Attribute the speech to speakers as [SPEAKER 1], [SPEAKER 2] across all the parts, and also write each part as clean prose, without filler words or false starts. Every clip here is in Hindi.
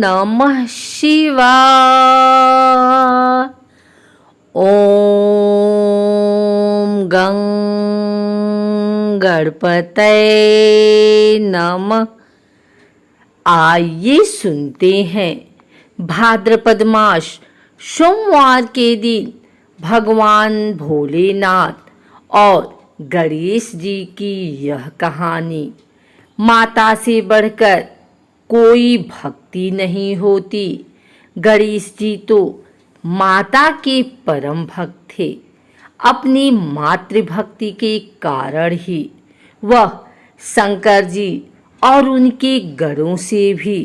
[SPEAKER 1] नमः शिवाय। ओम गं गणपतये नमः। आइए सुनते हैं भाद्रपद मास सोमवार के दिन भगवान भोलेनाथ और गणेश जी की यह कहानी। माता से बढ़कर कोई भक्ति नहीं होती। गणेश जी तो माता के परम भक्त थे। अपनी मातृभक्ति के कारण ही वह शंकर जी और उनके गणों से भी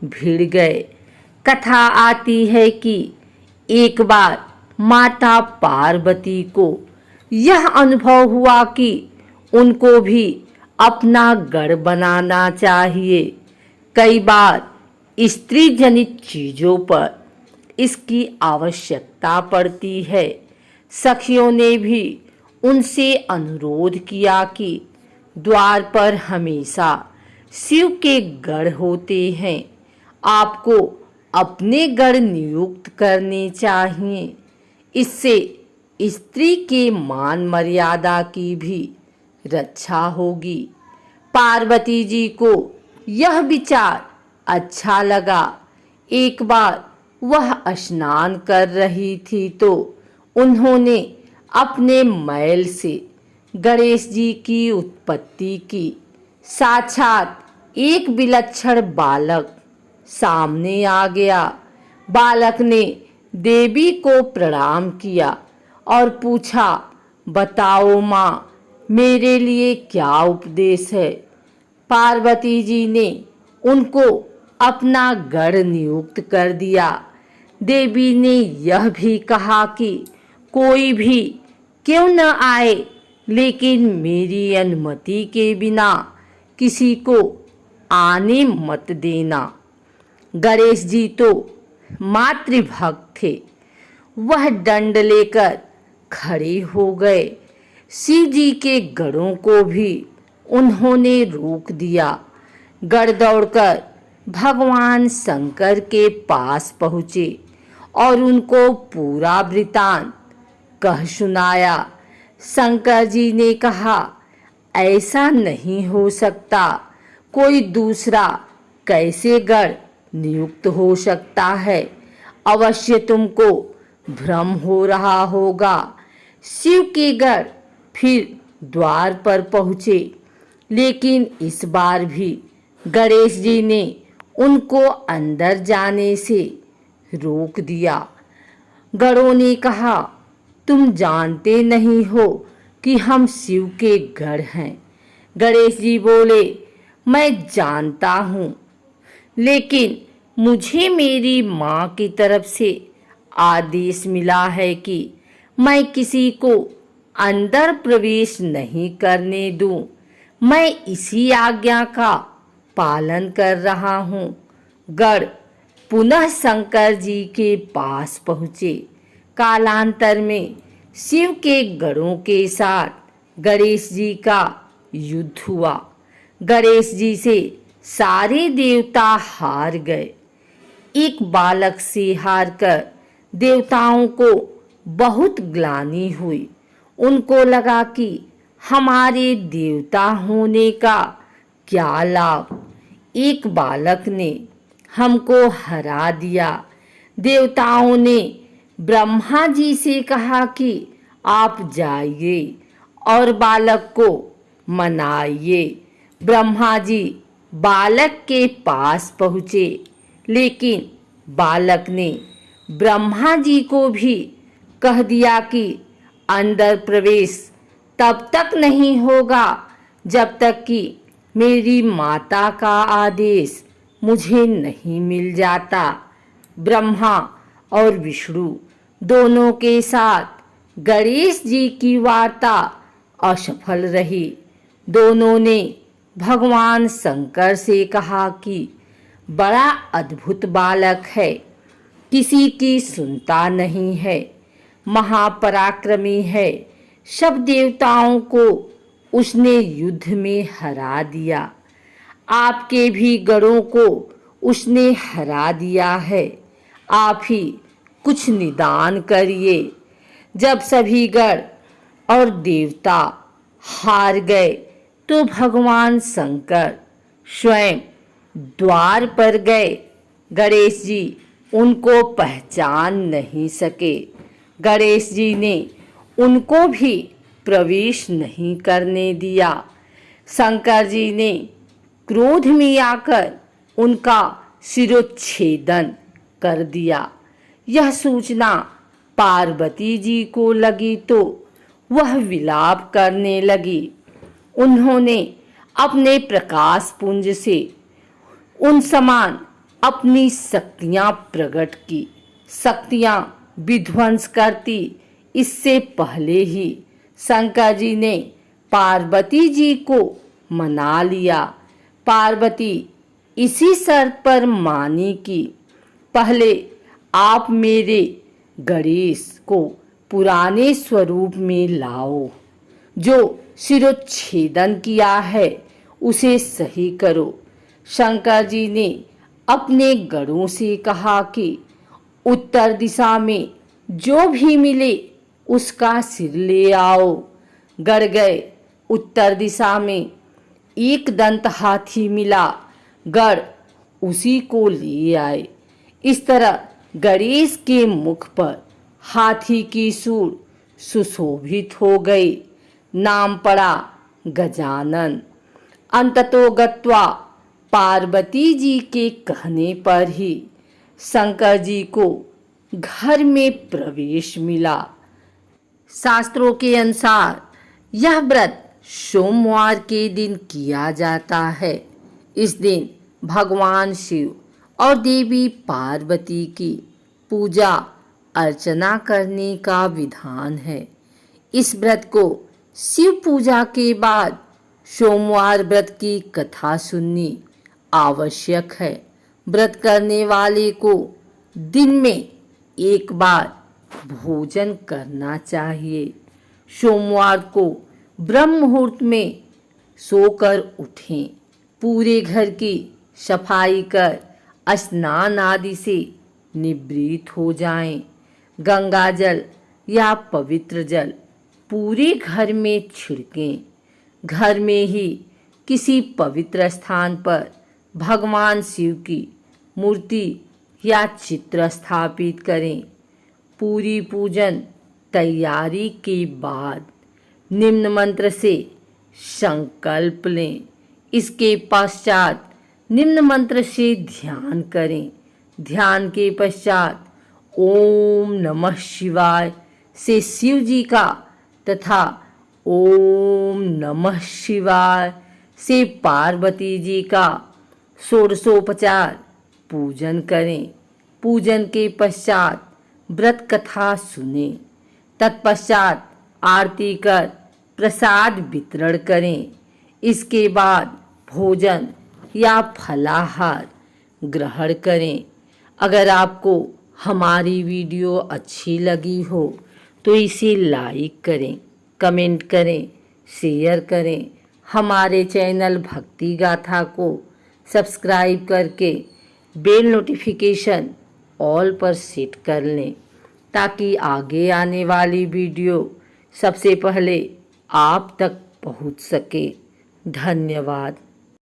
[SPEAKER 1] भिड़ गए। कथा आती है कि एक बार माता पार्वती को यह अनुभव हुआ कि उनको भी अपना गढ़ बनाना चाहिए। कई बार स्त्री जनित चीज़ों पर इसकी आवश्यकता पड़ती है। सखियों ने भी उनसे अनुरोध किया कि द्वार पर हमेशा शिव के गढ़ होते हैं, आपको अपने गढ़ नियुक्त करने चाहिए। इससे स्त्री के मान मर्यादा की भी रक्षा होगी। पार्वती जी को यह विचार अच्छा लगा। एक बार वह स्नान कर रही थी तो उन्होंने अपने मैल से गणेश जी की उत्पत्ति की। साक्षात एक विलक्षण बालक सामने आ गया। बालक ने देवी को प्रणाम किया और पूछा, बताओ माँ, मेरे लिए क्या उपदेश है। पार्वती जी ने उनको अपना गढ़ नियुक्त कर दिया। देवी ने यह भी कहा कि कोई भी क्यों न आए, लेकिन मेरी अनुमति के बिना किसी को आने मत देना। गणेश जी तो मातृभक्त थे। वह दंड लेकर खड़े हो गए। शिव जी के गणों को भी उन्होंने रोक दिया। गण दौड़कर भगवान शंकर के पास पहुँचे और उनको पूरा वृतांत कह सुनाया। शंकर जी ने कहा, ऐसा नहीं हो सकता। कोई दूसरा कैसे गण नियुक्त हो सकता है। अवश्य तुमको भ्रम हो रहा होगा। शिव के गण फिर द्वार पर पहुँचे, लेकिन इस बार भी गणेश जी ने उनको अंदर जाने से रोक दिया। गणों ने कहा, तुम जानते नहीं हो कि हम शिव के गढ़ हैं। गणेश जी बोले, मैं जानता हूँ, लेकिन मुझे मेरी माँ की तरफ से आदेश मिला है कि मैं किसी को अंदर प्रवेश नहीं करने दूँ। मैं इसी आज्ञा का पालन कर रहा हूँ। गण पुनः शंकर जी के पास पहुँचे। कालांतर में शिव के गणों के साथ गणेश जी का युद्ध हुआ। गणेश जी से सारे देवता हार गए। एक बालक से हारकर देवताओं को बहुत ग्लानि हुई। उनको लगा कि हमारे देवता होने का क्या लाभ। एक बालक ने हमको हरा दिया। देवताओं ने ब्रह्मा जी से कहा कि आप जाइए और बालक को मनाइए। ब्रह्मा जी बालक के पास पहुँचे, लेकिन बालक ने ब्रह्मा जी को भी कह दिया कि अंदर प्रवेश तब तक नहीं होगा जब तक कि मेरी माता का आदेश मुझे नहीं मिल जाता। ब्रह्मा और विष्णु दोनों के साथ गणेश जी की वार्ता असफल रही। दोनों ने भगवान शंकर से कहा कि बड़ा अद्भुत बालक है, किसी की सुनता नहीं है, महापराक्रमी है। सब देवताओं को उसने युद्ध में हरा दिया। आपके भी गणों को उसने हरा दिया है, आप ही कुछ निदान करिए। जब सभी गण और देवता हार गए तो भगवान शंकर स्वयं द्वार पर गए। गणेश जी उनको पहचान नहीं सके। गणेश जी ने उनको भी प्रवेश नहीं करने दिया। शंकर जी ने क्रोध में आकर उनका शिरोच्छेदन कर दिया। यह सूचना पार्वती जी को लगी तो वह विलाप करने लगी। उन्होंने अपने प्रकाश पुंज से उन समान अपनी शक्तियां प्रकट की। शक्तियां विध्वंस करती इससे पहले ही शंकर जी ने पार्वती जी को मना लिया। पार्वती इसी शर्त पर मानी कि पहले आप मेरे गणेश को पुराने स्वरूप में लाओ, जो शिरोच्छेदन किया है उसे सही करो। शंकर जी ने अपने गणों से कहा कि उत्तर दिशा में जो भी मिले उसका सिर ले आओ। गण गए उत्तर दिशा में, एक दंत हाथी मिला, गण उसी को ले आए। इस तरह गणेश के मुख पर हाथी की सूंड सुशोभित हो गई। नाम पड़ा गजानन। अंततो गत्वा पार्वती जी के कहने पर ही शंकर जी को घर में प्रवेश मिला। शास्त्रों के अनुसार यह व्रत सोमवार के दिन किया जाता है। इस दिन भगवान शिव और देवी पार्वती की पूजा अर्चना करने का विधान है। इस व्रत को शिव पूजा के बाद सोमवार व्रत की कथा सुननी आवश्यक है। व्रत करने वाले को दिन में एक बार भोजन करना चाहिए। सोमवार को ब्रह्म मुहूर्त में सोकर उठें। पूरे घर की सफाई कर स्नान आदि से निवृत्त हो जाएं। गंगा जल या पवित्र जल पूरे घर में छिड़कें। घर में ही किसी पवित्र स्थान पर भगवान शिव की मूर्ति या चित्र स्थापित करें। पूरी पूजन तैयारी के बाद निम्न मंत्र से संकल्प लें। इसके पश्चात निम्न मंत्र से ध्यान करें। ध्यान के पश्चात ओम नमः शिवाय से शिव जी का तथा ओम नमः शिवाय से पार्वती जी का षोडशोपचार पूजन करें। पूजन के पश्चात व्रत कथा सुने। तत्पश्चात आरती कर प्रसाद वितरण करें। इसके बाद भोजन या फलाहार ग्रहण करें। अगर आपको हमारी वीडियो अच्छी लगी हो तो इसे लाइक करें, कमेंट करें, शेयर करें। हमारे चैनल भक्ति गाथा को सब्सक्राइब करके बेल नोटिफिकेशन ऑल पर सेट कर लें ताकि आगे आने वाली वीडियो सबसे पहले आप तक पहुंच सके। धन्यवाद।